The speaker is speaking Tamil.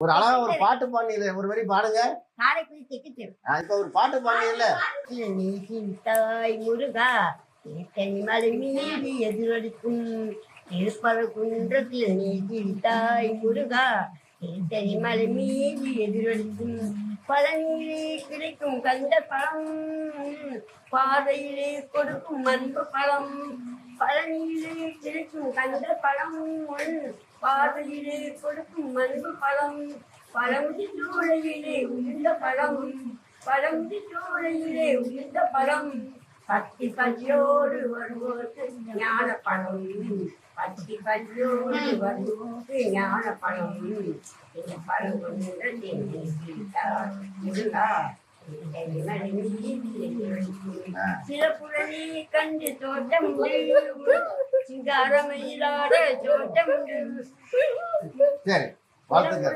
ஒரு அழகா ஒரு பாட்டு பாடினீங்க, ஒரு வரி பாடுங்க. காரைக்குடி தெற்கு இப்ப ஒரு பாட்டு பாடினீங்கல்ல. தாய் முருகா மலை மீது எதிரொலிக்கும் திருப்பர குன்றத்தில் நீதி தாய் முருகா மலை மீது எதிரொலிக்கும் பழனியிலே கிடைக்கும் கந்த பழம் பாதையிலே கொடுக்கும் அன்பு பழம் பழனியிலே கிடைக்கும் கந்த பழம் பாதையிலே கொடுக்கும் அன்பு பழம் பழமுதி சோலையிலே உயிர்ந்த பழம் பழமுதி சோலையிலே உயிர்ந்த பழம் பத்தி பஞ்சோடு வருவோருக்கு ஞான பழம் பத்தி பஞ்சோடு வருவோருக்கு ஞான பழம் இந்த பழம் சிறப்புடனே கண்டு தோட்டம் சிங்காரமயிலாட தோட்டம் சரி, வாழ்த்துக்கள்.